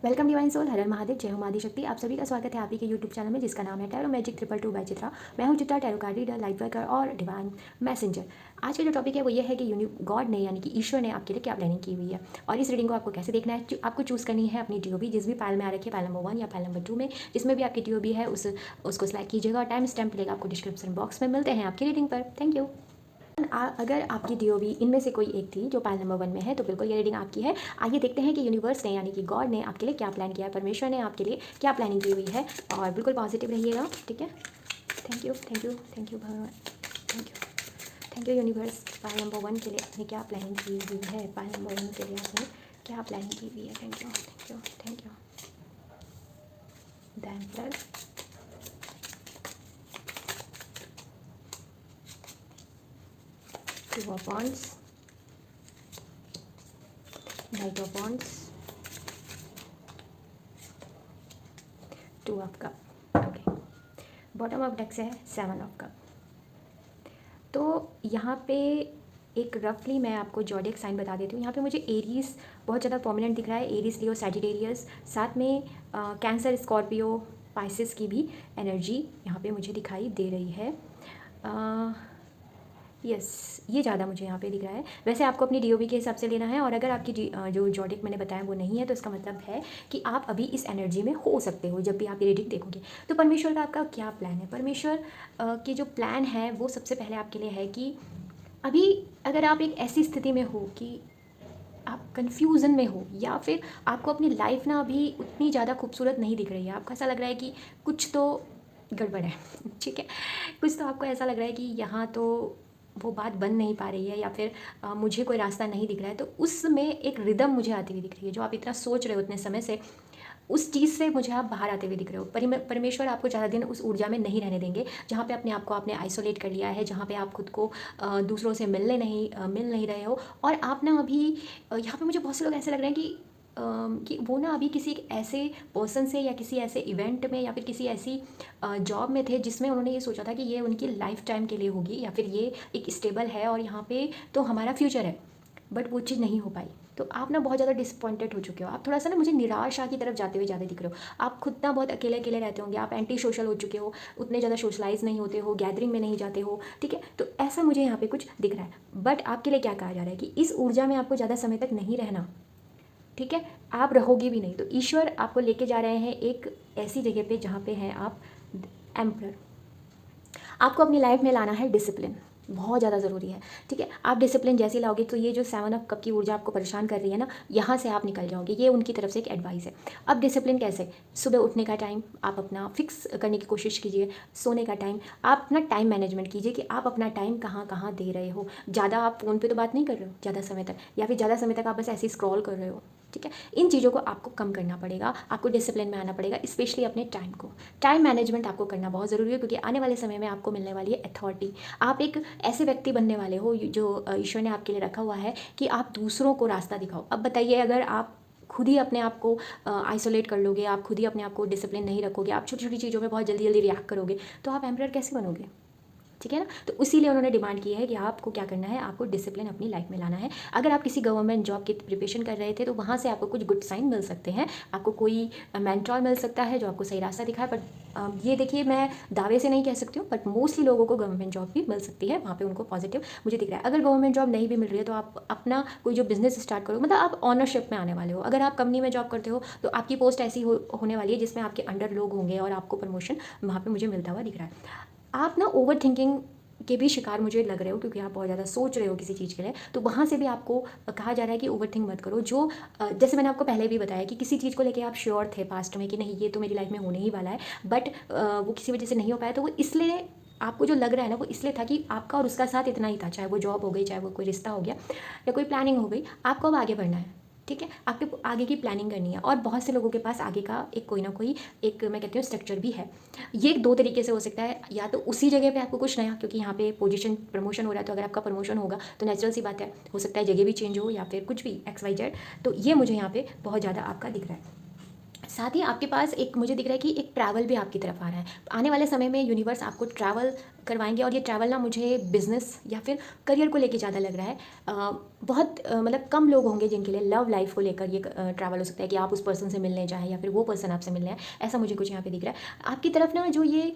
Welcome divine soul, हर हर महादेव, जय हो मादी शक्ति। आप सभी का स्वागत है आप ही के यूट्यूब चैनल में जिसका नाम है टैरो मैजिक 222 बाय चित्रा। मैं हूं Chitra, tarot card reader, light worker और डिवाइन मैसेंजर। आज का जो टॉपिक है वो ये है कि गॉड ने यानी कि ईश्वर ने आपके लिए क्या प्लानिंग की हुई है और इस रीडिंग को आपको कैसे देखना है। आपको चूज़ करनी है अपनी टीओबी, जिस भी फाइल में आ रखी है, फाइल नंबर 1 या फाइल नंबर 2 में, जिसमें भी आपकी टीओबी है उसको सिलेक्ट कीजिएगा और टाइम स्टैम्प मिलेगा आपको डिस्क्रिप्शन बॉक्स में। मिलते हैं आपकी रीडिंग पर। Thank you. अगर आपकी डीओबी इनमें से कोई एक थी जो पाइल नंबर 1 में है तो बिल्कुल ये रीडिंग आपकी है। आइए देखते हैं कि यूनिवर्स ने यानी कि गॉड ने आपके लिए क्या प्लान किया है, परमेश्वर ने आपके लिए क्या प्लानिंग की हुई है। और बिल्कुल पॉजिटिव रहिएगा, ठीक है। Thank you thank you thank you भगवान, thank you universe. Pile number 1 के लिए आपने क्या प्लानिंग की हुई है, पाइल नंबर 1 के लिए आपने क्या प्लानिंग की हुई है। Thank you thank you thank you. The emperor, two of wands, night of wands, two of cup. Okay, bottom of deck से है 7 ऑफ कप। तो यहाँ पे एक रफली मैं आपको जॉडिक साइन बता देती हूँ। यहाँ पे मुझे एरीज बहुत ज़्यादा प्रोमिनेंट दिख रहा है, एरीज, लियो, सैजिटेरियस, साथ में कैंसर, स्कॉर्पियो, पाइसिस की भी एनर्जी यहाँ पे मुझे दिखाई दे रही है। यस, ये ज़्यादा मुझे यहाँ पे दिख रहा है। वैसे आपको अपनी डीओबी के हिसाब से लेना है और अगर आपकी जो जॉडिक मैंने बताया वो नहीं है तो इसका मतलब है कि आप अभी इस एनर्जी में हो सकते हो जब भी आप ये रीडिंग देखोगे। तो परमेश्वर का आपका क्या प्लान है? परमेश्वर की जो प्लान है वो सबसे पहले आपके लिए है कि अभी अगर आप एक ऐसी स्थिति में हो कि आप कन्फ्यूज़न में हो या फिर आपको अपनी लाइफ ना अभी उतनी ज़्यादा खूबसूरत नहीं दिख रही है, आपको ऐसा लग रहा है कि कुछ तो गड़बड़ है, ठीक है, कुछ तो आपको ऐसा लग रहा है कि यहाँ तो वो बात बन नहीं पा रही है या फिर मुझे कोई रास्ता नहीं दिख रहा है, तो उसमें एक रिदम मुझे आती हुई दिख रही है। जो आप इतना सोच रहे हो इतने समय से, उस चीज़ से मुझे आप बाहर आते हुए दिख रहे हो। परमेश्वर आपको ज़्यादा दिन उस ऊर्जा में नहीं रहने देंगे जहाँ पे अपने आप को आपने आइसोलेट कर लिया है, जहाँ पे आप खुद को दूसरों से मिल नहीं रहे हो। और आप ना अभी यहाँ पे मुझे बहुत से लोग ऐसे लग रहे हैं कि वो ना अभी किसी एक ऐसे पर्सन से या किसी ऐसे इवेंट में या फिर किसी ऐसी जॉब में थे जिसमें उन्होंने ये सोचा था कि ये उनकी लाइफ टाइम के लिए होगी या फिर ये एक स्टेबल है और यहाँ पे तो हमारा फ्यूचर है, बट वो चीज़ नहीं हो पाई। तो आप ना बहुत ज़्यादा डिसअपॉइंटेड हो चुके हो, आप थोड़ा सा ना मुझे निराशा की तरफ जाते हुए ज़्यादा दिख रहे हो। आप खुद ना बहुत अकेले अकेले रहते होंगे, आप एंटी सोशल हो चुके हो, उतने ज़्यादा सोशलाइज नहीं होते हो, गैदरिंग में नहीं जाते हो, ठीक है। तो ऐसा मुझे यहाँ पे कुछ दिख रहा है। बट आपके लिए क्या कहा जा रहा है कि इस ऊर्जा में आपको ज़्यादा समय तक नहीं रहना, ठीक है, आप रहोगे भी नहीं। तो ईश्वर आपको लेके जा रहे हैं एक ऐसी जगह पे जहाँ पे हैं आप एम्परर। आपको अपनी लाइफ में लाना है डिसिप्लिन, बहुत ज़्यादा ज़रूरी है, ठीक है। आप डिसिप्लिन जैसे लाओगे तो ये जो 7 ऑफ कप की ऊर्जा आपको परेशान कर रही है ना, यहाँ से आप निकल जाओगे। ये उनकी तरफ से एक एडवाइस है। अब डिसिप्लिन कैसे? सुबह उठने का टाइम आप अपना फिक्स करने की कोशिश कीजिए, सोने का टाइम, आप अपना टाइम मैनेजमेंट कीजिए कि आप अपना टाइम कहाँ कहाँ दे रहे हो। ज़्यादा आप फ़ोन पे तो बात नहीं कर रहे हो ज़्यादा समय तक, या फिर ज़्यादा समय तक आप बस ऐसे ही स्क्रॉल कर रहे हो, ठीक है। इन चीज़ों को आपको कम करना पड़ेगा, आपको डिसिप्लिन में आना पड़ेगा, स्पेशली अपने टाइम को। टाइम मैनेजमेंट आपको करना बहुत ज़रूरी है क्योंकि आने वाले समय में आपको मिलने वाली है अथॉरिटी। आप एक ऐसे व्यक्ति बनने वाले हो जो ईश्वर ने आपके लिए रखा हुआ है कि आप दूसरों को रास्ता दिखाओ। अब बताइए, अगर आप खुद ही अपने आप को आइसोलेट कर लोगे, आप खुद ही अपने आप को डिसिप्लिन नहीं रखोगे, आप छोटी छोटी चीज़ों में बहुत जल्दी जल्दी रिएक्ट करोगे, तो आप एम्परर कैसे बनोगे, ठीक है ना। तो इसीलिए उन्होंने डिमांड की है कि आपको क्या करना है, आपको डिसिप्लिन अपनी लाइफ में लाना है। अगर आप किसी गवर्नमेंट जॉब की प्रिपरेशन कर रहे थे तो वहाँ से आपको कुछ गुड साइन मिल सकते हैं, आपको कोई मेंटोर मिल सकता है जो आपको सही रास्ता दिखाए। बट ये देखिए, मैं दावे से नहीं कह सकती हूँ, बट मोस्टली लोगों को गवर्नमेंट जॉब भी मिल सकती है, वहाँ पे उनको पॉजिटिव मुझे दिख रहा है। अगर गवर्नमेंट जॉब नहीं भी मिल रही है तो आप अपना कोई जो बिजनेस स्टार्ट करो, मतलब आप ऑनरशिप में आने वाले हो। अगर आप कंपनी में जॉब करते हो तो आपकी पोस्ट ऐसी होने वाली है जिसमें आपके अंडर लोग होंगे और आपको प्रमोशन वहाँ पर मुझे मिलता हुआ दिख रहा है। आप ना ओवर थिंकिंग के भी शिकार मुझे लग रहे हो क्योंकि आप बहुत ज़्यादा सोच रहे हो किसी चीज़ के लिए, तो वहाँ से भी आपको कहा जा रहा है कि ओवर थिंक मत करो। जो जैसे मैंने आपको पहले भी बताया कि किसी चीज़ को लेके आप श्योर थे पास्ट में कि नहीं ये तो मेरी लाइफ में होने ही वाला है, बट वो किसी वजह से नहीं हो पाया, तो वो इसलिए आपको जो लग रहा है ना वो इसलिए था कि आपका और उसका साथ इतना ही था, चाहे वो जॉब हो गई, चाहे वो कोई रिश्ता हो गया या कोई प्लानिंग हो गई, आपको अब आगे बढ़ना है, ठीक है। आपको आगे की प्लानिंग करनी है और बहुत से लोगों के पास आगे का एक कोई ना कोई एक, मैं कहती हूँ, स्ट्रक्चर भी है। ये दो तरीके से हो सकता है, या तो उसी जगह पे आपको कुछ नया, क्योंकि यहाँ पे पोजीशन प्रमोशन हो रहा है, तो अगर आपका प्रमोशन होगा तो नेचुरल सी बात है, हो सकता है जगह भी चेंज हो या फिर कुछ भी XYZ। तो ये मुझे यहाँ पे बहुत ज़्यादा आपका दिख रहा है। साथ ही आपके पास एक मुझे दिख रहा है कि एक ट्रैवल भी आपकी तरफ आ रहा है। आने वाले समय में यूनिवर्स आपको ट्रैवल करवाएंगे। और ये ट्रैवल ना मुझे बिज़नेस या फिर करियर को लेके ज़्यादा लग रहा है। बहुत मतलब कम लोग होंगे जिनके लिए लव लाइफ को लेकर ये ट्रैवल हो सकता है कि आप उस पर्सन से मिलने जाएँ या फिर वो पर्सन आपसे मिलने आए, ऐसा मुझे कुछ यहाँ पे दिख रहा है। आपकी तरफ ना जो ये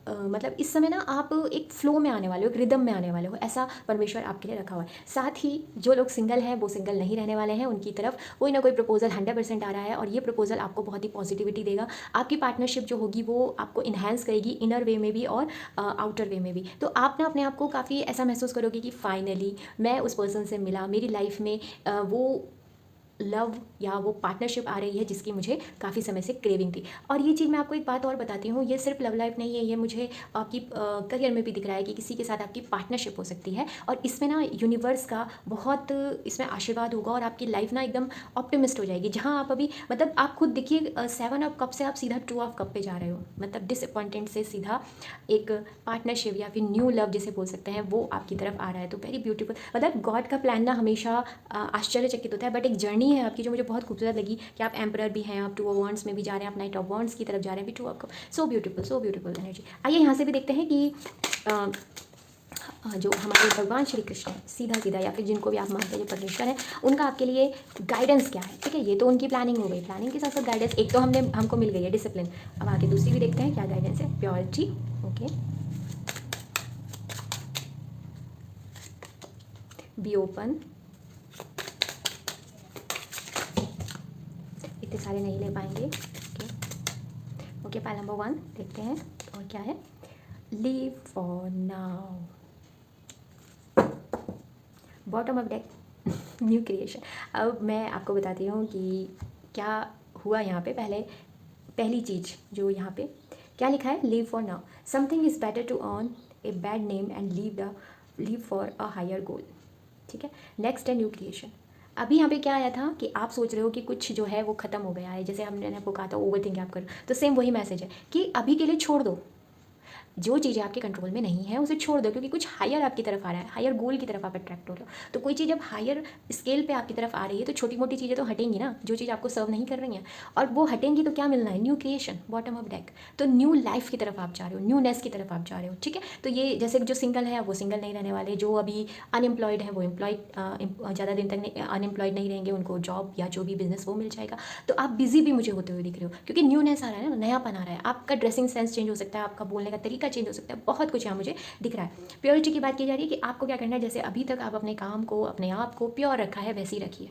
मतलब इस समय ना आप एक फ्लो में आने वाले हो, एक रिदम में आने वाले हो, ऐसा परमेश्वर आपके लिए रखा हुआ है। साथ ही जो लोग सिंगल हैं वो सिंगल नहीं रहने वाले हैं, उनकी तरफ कोई ना कोई प्रपोजल 100% आ रहा है और ये प्रपोजल आपको बहुत ही पॉजिटिविटी देगा। आपकी पार्टनरशिप जो होगी वो आपको इन्हेंस करेगी इनर वे में भी और आउटर वे में भी। तो आप ना अपने आप को काफ़ी ऐसा महसूस करोगे कि फाइनली मैं उस पर्सन से मिला, मेरी लाइफ में वो लव या वो पार्टनरशिप आ रही है जिसकी मुझे काफ़ी समय से क्रेविंग थी। और ये चीज़ मैं आपको एक बात और बताती हूँ, ये सिर्फ लव लाइफ नहीं है, ये मुझे आपकी करियर में भी दिख रहा है कि किसी के साथ आपकी पार्टनरशिप हो सकती है और इसमें ना यूनिवर्स का बहुत इसमें आशीर्वाद होगा और आपकी लाइफ ना एकदम ऑप्टिमिस्ट हो जाएगी। जहाँ आप अभी मतलब आप खुद देखिए 7 ऑफ कप से आप सीधा 2 ऑफ कप पे जा रहे हो, मतलब डिसअपॉइंटेड से सीधा एक पार्टनरशिप या फिर न्यू लव जिसे बोल सकते हैं वो आपकी तरफ आ रहा है। तो वेरी ब्यूटीफुल, मतलब गॉड का प्लान ना हमेशा आश्चर्यचकित होता है, बट एक जर्नी है आपकी जो मुझे बहुत खूबसूरत लगी कि आप एम्परर भी हैं, आप 2 ऑफ वांड्स में भी जा रहे हैं, आप नाइट ऑफ वांड्स की तरफ जा रहे हैं, भी 2 of cup. So beautiful energy. आइए यहाँ से भी देखते हैं कि जो हमारे भगवान श्री कृष्ण है सीधा या फिर जिनको भी आप मानते हैं जो परमेश्वर है, उनका आपके लिए गाइडेंस क्या है। ठीक है, ये तो उनकी प्लानिंग हो गई, प्लानिंग के साथ साथ गाइडेंस एक तो हमको मिल गई है, डिसिप्लिन। अब आगे दूसरी भी देखते हैं क्या गाइडेंस है। प्योरिटी, ओके, बी ओपन, इतने सारे नहीं ले पाएंगे। ओके, पाइल नंबर 1 देखते हैं और क्या है। Leave for now, bottom of deck, new creation. अब मैं आपको बताती हूँ कि क्या हुआ यहाँ पे। पहली चीज़ जो यहाँ पे क्या लिखा है, leave for now, something is better to earn a bad name and leave for a higher goal. ठीक है, नेक्स्ट है न्यू क्रिएशन। अभी यहाँ पे क्या आया था कि आप सोच रहे हो कि कुछ जो है वो ख़त्म हो गया है, जैसे हमने आपको कहा था ओवर थिंक आप करो, तो सेम वही मैसेज है कि अभी के लिए छोड़ दो, जो चीज़ें आपके कंट्रोल में नहीं है उसे छोड़ दो, क्योंकि कुछ हायर आपकी तरफ आ रहा है, हायर गोल की तरफ आप अट्रैक्ट हो रहे हो। तो कोई चीज़ जब हायर स्केल पे आपकी तरफ आ रही है तो छोटी मोटी चीज़ें तो हटेंगी ना, जो चीज़ आपको सर्व नहीं कर रही हैं, और वो हटेंगी तो क्या मिलना है, new creation, bottom of deck. तो न्यू लाइफ की तरफ आप जा रहे हो, न्यूनेस की तरफ आप जा रहे हो। ठीक है, तो ये जैसे जो सिंगल है वो सिंगल नहीं रहने वाले, जो अभी अनएम्प्लॉयड है वो ज़्यादा दिन तक अनएम्प्लॉयड नहीं रहेंगे, उनको जॉब या जो भी बिजनेस वो मिल जाएगा। तो आप बिजी भी मुझे होते हुए दिख रहे हो, क्योंकि न्यूनेस आ रहा है ना, नयापन आ रहा है, आपका ड्रेसिंग सेंस चेंज हो सकता है, आपका बोलने का तरीका चेंज हो सकता है, बहुत कुछ यहाँ मुझे दिख रहा है। प्योरिटी की बात की जा रही है कि आपको क्या करना है, जैसे अभी तक आप अपने काम को, अपने आप को प्योर रखा है वैसे ही रखिए।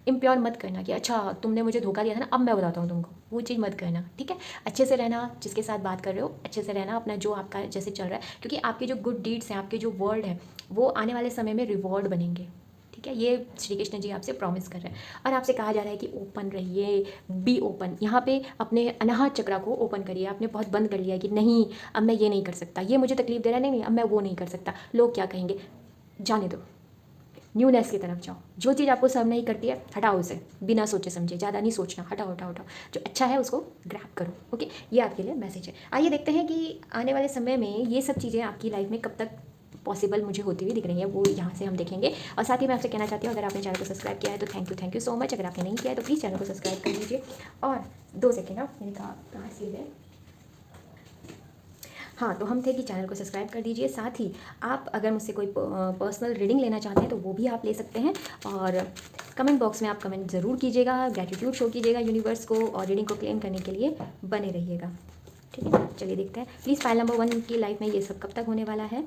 इम्प्योर मत करना कि अच्छा तुमने मुझे धोखा दिया था ना, अब मैं बताता हूँ तुमको, वो चीज़ मत करना। ठीक है, अच्छे से रहना, जिसके साथ बात कर रहे हो अच्छे से रहना, अपना जो आपका जैसे चल रहा है, क्योंकि आपके जो गुड डीड्स हैं, आपके जो वर्ड है वो आने वाले समय में रिवॉर्ड बनेंगे। ठीक है, ये श्री कृष्ण जी आपसे प्रॉमिस कर रहे हैं और आपसे कहा जा रहा है कि ओपन रहिए, बी ओपन। यहाँ पे अपने अनाहत चक्रा को ओपन करिए। आपने बहुत बंद कर लिया है कि नहीं अब मैं ये नहीं कर सकता, ये मुझे तकलीफ दे रहा है, नहीं अब मैं वो नहीं कर सकता, लोग क्या कहेंगे, जाने दो, न्यूनेस की तरफ जाओ। जो चीज़ आपको सर्व नहीं करती है हटाओ उसे, बिना सोचे समझे, ज़्यादा नहीं सोचना, हटाओ हटाओ हटाओ, जो अच्छा है उसको ग्रैब करो। ओके, ये आपके लिए मैसेज है। आइए देखते हैं कि आने वाले समय में ये सब चीज़ें आपकी लाइफ में कब तक पॉसिबल मुझे होती हुई दिख रही है, वो यहाँ से हम देखेंगे। और साथ ही मैं आपसे कहना चाहती हूँ, अगर आपने चैनल को सब्सक्राइब किया है तो थैंक यू सो मच। अगर आपने नहीं किया है तो प्लीज़ चैनल को सब्सक्राइब कर लीजिए। और 2 सेकेंड, मैंने कहाँ से है, हाँ, तो हम थे कि चैनल को सब्सक्राइब कर दीजिए। साथ ही आप अगर मुझसे कोई पर्सनल रीडिंग लेना चाहते हैं तो वो भी आप ले सकते हैं। और कमेंट बॉक्स में आप कमेंट ज़रूर कीजिएगा, ग्रेटिट्यूड शो कीजिएगा यूनिवर्स को, और रीडिंग को क्लेम करने के लिए बने रहिएगा। ठीक है, चलिए देखते हैं। प्लीज़ फाइल नंबर 1 की लाइफ में ये सब कब तक होने वाला है।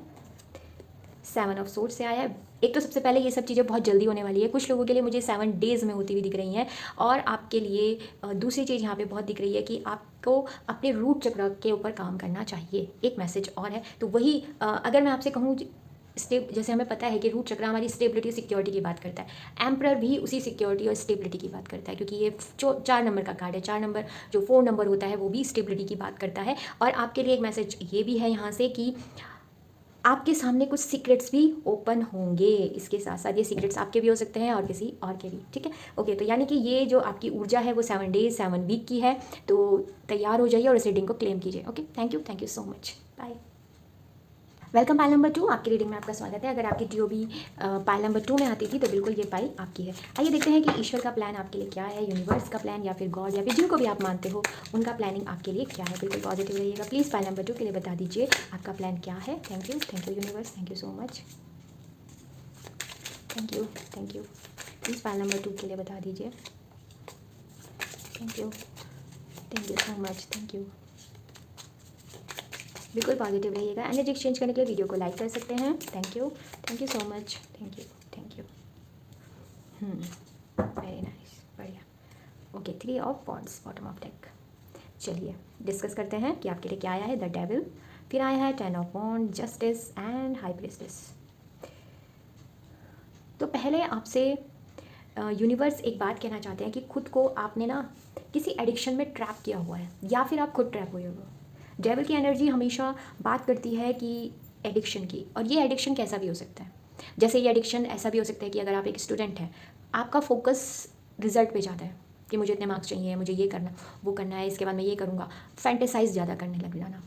7 ऑफ सोर्ड से आया है। एक तो सबसे पहले ये सब चीज़ें बहुत जल्दी होने वाली है, कुछ लोगों के लिए मुझे 7 डेज़ में होती हुई दिख रही हैं। और आपके लिए दूसरी चीज़ यहाँ पे बहुत दिख रही है कि आपको अपने रूट चक्र के ऊपर काम करना चाहिए, एक मैसेज और है। तो वही अगर मैं आपसे कहूँ जैसे हमें पता है कि रूट चक्र हमारी स्टेबिलिटी सिक्योरिटी की बात करता है, एम्परर भी उसी सिक्योरिटी और स्टेबिलिटी की बात करता है, क्योंकि ये 4 नंबर का कार्ड है। 4 नंबर जो 4 नंबर होता है वो भी स्टेबिलिटी की बात करता है। और आपके लिए एक मैसेज ये भी है यहाँ से कि आपके सामने कुछ सीक्रेट्स भी ओपन होंगे। इसके साथ साथ ये सीक्रेट्स आपके भी हो सकते हैं और किसी और के भी। ठीक है, ओके, तो यानी कि ये जो आपकी ऊर्जा है वो 7 डेज 7 वीक की है। तो तैयार हो जाइए और इस रीडिंग को क्लेम कीजिए। Okay, thank you so much, bye. Welcome pile number 2, आपकी रीडिंग में आपका स्वागत है। अगर आपकी टीओबी पाइल नंबर 2 में आती थी तो बिल्कुल ये पाइल आपकी है। आइए देखते हैं कि ईश्वर का प्लान आपके लिए क्या है, यूनिवर्स का प्लान या फिर गॉड या फिर जिनको भी आप मानते हो उनका प्लानिंग आपके लिए क्या है। बिल्कुल पॉजिटिव रहिएगा। प्लीज़ पाइल नंबर 2 के लिए बता दीजिए आपका प्लान क्या है। Thank you universe, thank you so much, thank you. Please pile number 2 के लिए बता दीजिए। Thank you so much, thank you. बिल्कुल पॉजिटिव रहिएगा। एनर्जी एक्सचेंज करने के लिए वीडियो को लाइक कर सकते हैं। Thank you so much, thank you. Very nice, बढ़िया। Okay, 3 of wands, bottom of deck. चलिए डिस्कस करते हैं कि आपके लिए क्या आया है। द डेविल, फिर आया है 10 of wand, justice and high priestess. तो पहले आपसे यूनिवर्स एक बात कहना चाहते हैं कि खुद को आपने ना किसी एडिक्शन में ट्रैप किया हुआ है या फिर आप खुद ट्रैप हुए हो। डेविल की एनर्जी हमेशा बात करती है कि एडिक्शन की, और ये एडिक्शन कैसा भी हो सकता है। जैसे ये एडिक्शन ऐसा भी हो सकता है कि अगर आप एक स्टूडेंट हैं, आपका फोकस रिजल्ट पे जाता है कि मुझे इतने मार्क्स चाहिए, मुझे ये करना वो करना है, इसके बाद मैं ये करूँगा, फैंटेसाइज ज़्यादा करने लग जाना,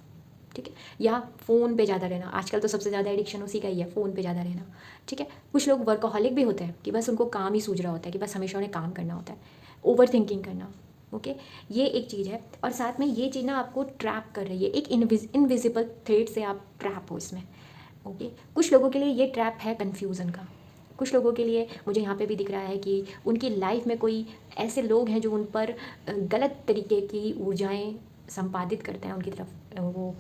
ठीक है। या फ़ोन पे ज़्यादा रहना, आजकल तो सबसे ज़्यादा एडिक्शन उसी का ही है, फ़ोन पे ज़्यादा रहना, ठीक है। कुछ लोग वर्कोहॉलिक भी होते हैं कि बस उनको काम ही सूझ रहा होता है, कि बस हमेशा उन्हें काम करना होता है, ओवर थिंकिंग करना, ओके। ये एक चीज़ है, और साथ में ये चीज़ ना आपको ट्रैप कर रही है, एक इनविजिबल थ्रेड से आप ट्रैप हो इसमें, ओके। कुछ लोगों के लिए ये ट्रैप है कन्फ्यूज़न का। कुछ लोगों के लिए मुझे यहाँ पे भी दिख रहा है कि उनकी लाइफ में कोई ऐसे लोग हैं जो उन पर गलत तरीके की ऊर्जाएं संपादित करते हैं, उनकी तरफ वो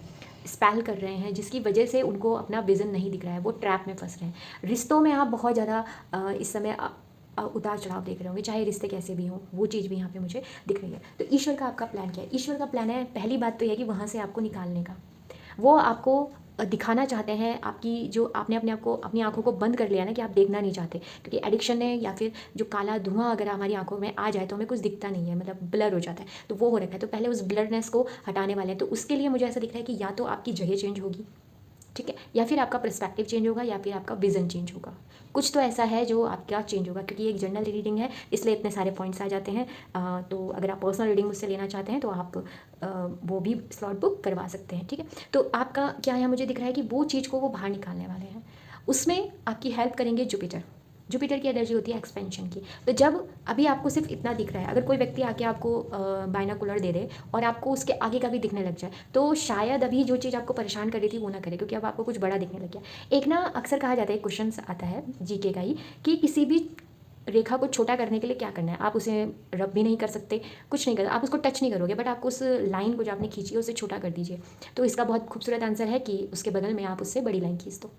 स्पेल कर रहे हैं, जिसकी वजह से उनको अपना विज़न नहीं दिख रहा है, वो ट्रैप में फंस रहे हैं। रिश्तों में आप बहुत ज़्यादा इस समय उतार चढ़ाव देख रहे होंगे, चाहे रिश्ते कैसे भी हों, वो चीज़ भी यहाँ पे मुझे दिख रही है। तो ईश्वर का आपका प्लान क्या है? ईश्वर का प्लान है, पहली बात तो यह है कि वहाँ से आपको निकालने का। वो आपको दिखाना चाहते हैं आपकी जो आपने अपने आप को, अपनी आंखों को बंद कर लिया ना, कि आप देखना नहीं चाहते, क्योंकि एडिक्शन है या फिर जो काला धुआं अगर हमारी आंखों में आ जाए तो हमें कुछ दिखता नहीं है, मतलब ब्लर हो जाता है, तो वो हो रखा है। तो पहले उस ब्लरनेस को हटाने वाले हैं। तो उसके लिए मुझे ऐसा दिख रहा है कि या तो आपकी जगह चेंज होगी, ठीक है, या फिर आपका पर्सपेक्टिव चेंज होगा, या फिर आपका विज़न चेंज होगा। कुछ तो ऐसा है जो आपका चेंज होगा, क्योंकि एक जनरल रीडिंग है इसलिए इतने सारे पॉइंट्स आ जाते हैं। तो अगर आप पर्सनल रीडिंग मुझसे लेना चाहते हैं तो आप वो भी स्लॉट बुक करवा सकते हैं, ठीक है। तो आपका क्या है, मुझे दिख रहा है कि वो चीज़ को वो बाहर निकालने वाले हैं। उसमें आपकी हेल्प करेंगे जुपिटर की एनर्जी होती है एक्सपेंशन की। तो जब अभी आपको सिर्फ इतना दिख रहा है, अगर कोई व्यक्ति आके आपको बाइनोकुलर दे दे और आपको उसके आगे का भी दिखने लग जाए, तो शायद अभी जो चीज़ आपको परेशान कर रही थी वो ना करे, क्योंकि अब आपको कुछ बड़ा दिखने लग गया। एक ना अक्सर कहा जाता है, क्वेश्चन आता है जीके का ही, कि किसी भी रेखा को छोटा करने के लिए क्या करना है। आप उसे रब भी नहीं कर सकते, कुछ नहीं कर, आप उसको टच नहीं करोगे, बट आपको उस लाइन को जो आपने खींची है उसे छोटा कर दीजिए। तो इसका बहुत खूबसूरत आंसर है कि उसके बगल में आप उससे बड़ी लाइन खींच दो,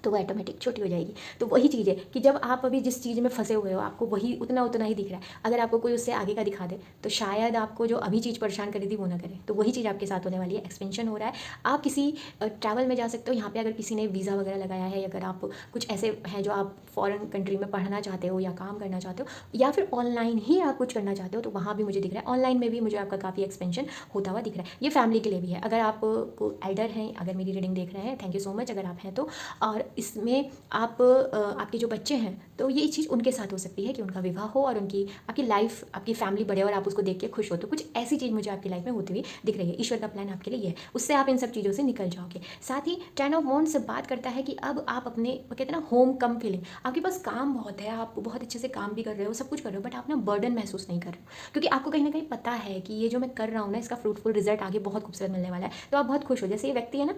तो वो ऑटोमेटिक छोटी हो जाएगी। तो वही चीज़ है कि जब आप अभी जिस चीज़ में फंसे हुए हो, आपको वही उतना ही दिख रहा है। अगर आपको कोई उससे आगे का दिखा दे तो शायद आपको जो अभी चीज़ परेशान कर रही थी वो ना करे। तो वही चीज़ आपके साथ होने वाली है, एक्सपेंशन हो रहा है। आप किसी ट्रैवल में जा सकते हो। यहाँ पे अगर किसी ने वीज़ा वगैरह लगाया है, अगर आप कुछ ऐसे हैं जो आप फॉरेन कंट्री में पढ़ना चाहते हो या काम करना चाहते हो, या फिर ऑनलाइन ही आप कुछ करना चाहते हो, तो वहाँ भी मुझे दिख रहा है, ऑनलाइन में भी मुझे आपका काफ़ी एक्सपेंशन होता हुआ दिख रहा है। ये फैमिली के लिए भी है। अगर आप एल्डर हैं, अगर मेरी रीडिंग देख रहे हैं, थैंक यू सो मच अगर आप हैं तो। और इसमें आप आपके जो बच्चे हैं, तो ये चीज़ उनके साथ हो सकती है कि उनका विवाह हो और उनकी आपकी लाइफ, आपकी फैमिली बढ़े और आप उसको देख के खुश हो। तो कुछ ऐसी चीज़ मुझे आपकी लाइफ में होती हुई दिख रही है। ईश्वर का प्लान आपके लिए ये है, उससे आप इन सब चीज़ों से निकल जाओगे। साथ ही 10 ऑफ वॉन्ड्स से बात करता है कि अब आप अपने, कहते हैं ना, होम कम फीलिंग, आपके पास काम बहुत है, आप बहुत अच्छे से काम भी कर रहे हो, सब कुछ कर रहे हो, बट आप ना बर्डन महसूस नहीं कर रहे हो, क्योंकि आपको कहीं ना कहीं पता है कि ये जो मैं कर रहा हूँ ना, इसका फ्रूटफुल रिजल्ट आगे बहुत खूबसूरत मिलने वाला है। तो आप बहुत खुश हो। जैसे ये व्यक्ति है ना,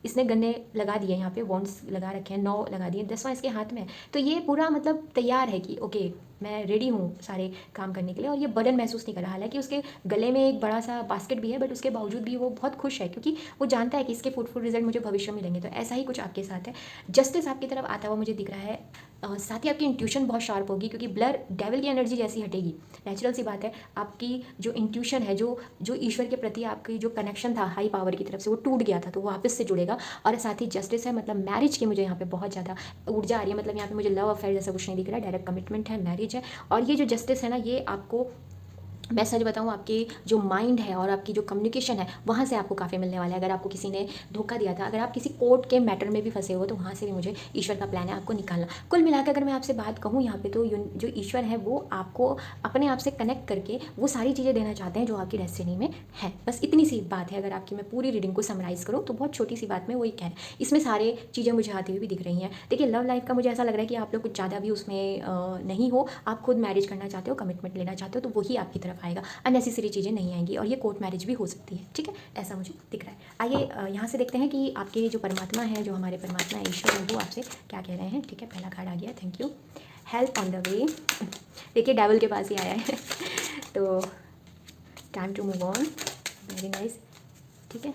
इसने गन्ने लगा दिए, यहाँ पे वॉन्ड्स लगा रखे हैं, 9 लगा दिए, 10वां इसके हाथ में है। तो ये पूरा मतलब तैयार है कि ओके मैं रेडी हूँ सारे काम करने के लिए, और ये बर्डन महसूस नहीं कर रहा। हालांकि उसके गले में एक बड़ा सा बास्केट भी है, बट उसके बावजूद भी वो बहुत खुश है, क्योंकि वो जानता है कि इसके फ्रूटफुल रिजल्ट मुझे भविष्य में मिलेंगे। तो ऐसा ही कुछ आपके साथ है। जस्टिस आपकी तरफ आता हुआ मुझे दिख रहा है। साथ ही आपकी इंट्यूशन बहुत शार्प होगी, क्योंकि ब्लर डेविल की एनर्जी जैसी हटेगी, नेचुरल सी बात है। आपकी जो इंट्यूशन है, जो ईश्वर के प्रति आपकी जो कनेक्शन था हाई पावर की तरफ से, वो टूट गया था, तो वो वापस से जुड़ेगा। और साथ ही जस्टिस है, मतलब मैरिज की मुझे यहाँ पे बहुत ज़्यादा ऊर्जा आ रही है। मतलब यहाँ पे मुझे लव अफेयर जैसा कुछ नहीं दिख रहा है, डायरेक्ट कमिटमेंट है, मैरिज है। और ये जो जस्टिस है ना, ये आपको मैं सच बताऊँ, आपके जो माइंड है और आपकी जो कम्युनिकेशन है वहाँ से आपको काफ़ी मिलने वाला है। अगर आपको किसी ने धोखा दिया था, अगर आप किसी कोर्ट के मैटर में भी फंसे हो, तो वहाँ से भी मुझे ईश्वर का प्लान है आपको निकालना। कुल मिलाकर अगर मैं आपसे बात कहूँ यहाँ पे, तो जो ईश्वर है वो आपको अपने आप से कनेक्ट करके वो सारी चीज़ें देना चाहते हैं जो आपकी डेस्टिनी में है। बस इतनी सी बात है। अगर आपकी मैं पूरी रीडिंग को समराइज़ करूँ तो बहुत छोटी सी बात में वही कह रहे हैं। इसमें सारे चीज़ें मुझे आती हुई भी दिख रही हैं। देखिए, लव लाइफ का मुझे ऐसा लग रहा है कि आप लोग कुछ ज़्यादा भी उसमें नहीं हो। आप खुद मैरिज करना चाहते हो, कमिटमेंट लेना चाहते हो, तो वही आपकी तरफ आएगा। अननेसेसरी चीज़ें नहीं आएंगी, और ये कोर्ट मैरिज भी हो सकती है। ठीक है, ऐसा मुझे दिख रहा है। आइए यहाँ से देखते हैं कि आपके जो परमात्मा है, जो हमारे परमात्मा है, ईश्वर है, वो आपसे क्या कह रहे हैं। ठीक है, पहला कार्ड आ गया, thank you. Help on the way. देखिए, डेविल के पास ही आया है तो time to move on, very nice. ठीक है,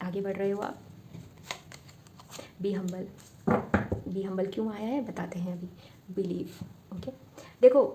आगे बढ़ रहे हो आप। Be humble. बी हम्बल क्यों आया है बताते हैं अभी। बिलीव। ओके, देखो,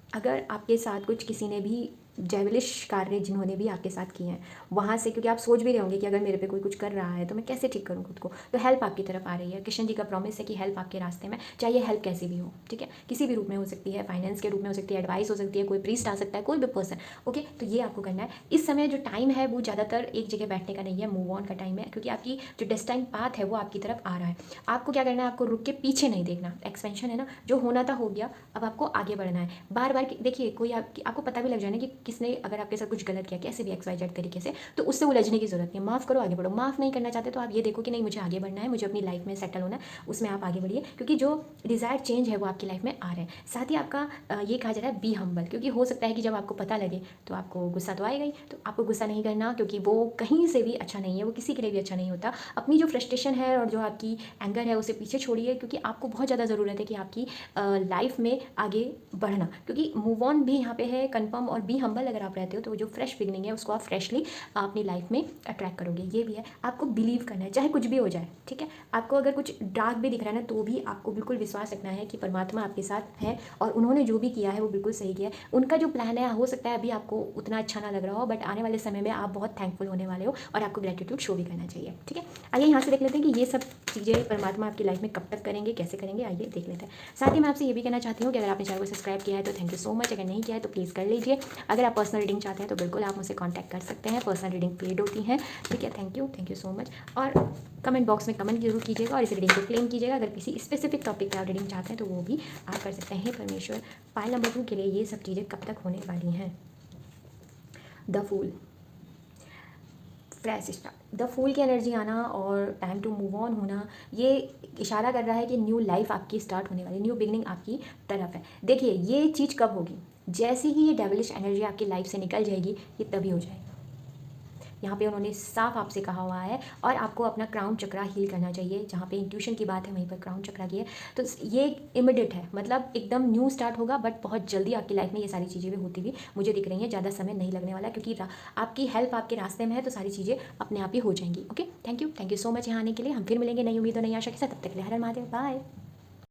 अगर आपके साथ कुछ किसी ने भी डेविलिश कार्य जिन्होंने भी आपके साथ किए हैं, वहाँ से, क्योंकि आप सोच भी रहे होंगे कि अगर मेरे पे कोई कुछ कर रहा है तो मैं कैसे ठीक करूँ खुद को, तो हेल्प आपकी तरफ आ रही है। कृष्ण जी का प्रॉमिस है कि हेल्प आपके रास्ते में, चाहे हेल्प कैसी भी हो। ठीक है, किसी भी रूप में हो सकती है, फाइनेंस के रूप में हो सकती है, एडवाइस हो सकती है, कोई प्रीस्ट आ सकता है, कोई भी पर्सन। ओके, तो ये आपको करना है। इस समय जो टाइम है वो ज़्यादातर एक जगह बैठने का नहीं है, मूव ऑन का टाइम है, क्योंकि आपकी जो डेस्टाइन पाथ है वो आपकी तरफ आ रहा है। आपको क्या करना है, आपको रुक के पीछे नहीं देखना। एक्सपेंशन है ना, जो होना था हो गया, अब आपको आगे बढ़ना है। बार बार देखिए, कोई आपको पता भी लग जाए ना कि किसने अगर आपके साथ कुछ गलत किया, कैसे भी XYZ तरीके से, तो उससे उलझने की जरूरत नहीं है। माफ़ करो, आगे बढ़ो। माफ़ नहीं करना चाहते तो आप ये देखो कि नहीं, मुझे आगे बढ़ना है, मुझे अपनी लाइफ में सेटल होना है, उसमें आप आगे बढ़िए, क्योंकि जो डिज़ायर चेंज है वो आपकी लाइफ में आ रहे हैं। साथ ही आपका ये कहा जा रहा है बी हम्बल, क्योंकि हो सकता है कि जब आपको पता लगे तो आपको गुस्सा तो आएगा ही। तो आपको गुस्सा नहीं करना, क्योंकि वो कहीं से भी अच्छा नहीं है, वो किसी के लिए भी अच्छा नहीं होता। अपनी जो फ्रस्ट्रेशन है और जो आपकी एंगर है उसे पीछे छोड़िए, क्योंकि आपको बहुत ज़्यादा ज़रूरत है कि आपकी लाइफ में आगे बढ़ना, क्योंकि मूव ऑन भी यहाँ पे है कन्फर्म, और बी हम्बल अगर आप रहते हो तो जो फ्रेश बिगनिंग है उसको आप फ्रेशली अपनी लाइफ में अट्रैक्ट करोगे। ये भी है, आपको बिलीव करना है, चाहे कुछ भी हो जाए। ठीक है, आपको अगर कुछ डार्क भी दिख रहा है ना, तो भी आपको बिल्कुल विश्वास रखना है कि परमात्मा आपके साथ है, और उन्होंने जो भी किया है वो बिल्कुल सही किया है। उनका जो प्लान है, हो सकता है अभी आपको उतना अच्छा ना लग रहा हो, बट आने वाले समय में आप बहुत थैंकफुल होने वाले हो, और आपको ग्रेटिट्यूड शो भी करना चाहिए। ठीक है, आइए यहाँ से देख लेते हैं कि ये सब चीज़ें परमात्मा आपकी लाइफ में कब तक करेंगे, कैसे करेंगे, आइए देख लेते हैं। साथ ही मैं आपसे ये भी कहना चाहती हूँ कि अगर आपने चैनल को सब्सक्राइब किया है तो थैंक यू सो मच, अगर नहीं किया है तो प्लीज़ कर लीजिए। अगर आप पर्सनल रीडिंग चाहते हैं तो बिल्कुल आप मुझसे कांटेक्ट कर सकते हैं, पर्सनल रीडिंग पेड होती हैं। ठीक है, थैंक यू सो मच। और कमेंट बॉक्स में कमेंट जरूर कीजिएगा, और इस रीडिंग को क्लेम कीजिएगा। अगर किसी स्पेसिफिक टॉपिक पे आप रीडिंग चाहते हैं तो वो भी आप कर सकते हैं। परमेश्वर, पाइल नंबर 2 के लिए ये सब चीज़ें कब तक होने वाली हैं। The fool, fresh start. The fool की एनर्जी आना और टाइम टू मूव ऑन होना, ये इशारा कर रहा है कि न्यू लाइफ आपकी स्टार्ट होने वाली, न्यू बिगनिंग आपकी तरफ है। देखिए, ये चीज़ कब होगी, जैसे ही ये डेविलिश एनर्जी आपकी लाइफ से निकल जाएगी, ये तभी हो जाएगी। यहाँ पे उन्होंने साफ आपसे कहा हुआ है, और आपको अपना क्राउन चक्रा हील करना चाहिए। जहाँ पे इंट्यूशन की बात है वहीं पर क्राउन चक्रा की है। तो ये इमिडिएट है, मतलब एकदम न्यू स्टार्ट होगा, बट बहुत जल्दी आपकी लाइफ में ये सारी चीज़ें भी होती हुई मुझे दिख रही हैं। ज़्यादा समय नहीं लगने वाला, क्योंकि आपकी हेल्प आपके रास्ते में है, तो सारी चीज़ें अपने आप ही हो जाएंगी। Okay, thank you so much यहाँ आने के लिए। हम फिर मिलेंगे नई उम्मीद और नई आशा के साथ। तब तक के लिए हर हर महादेव, बाय।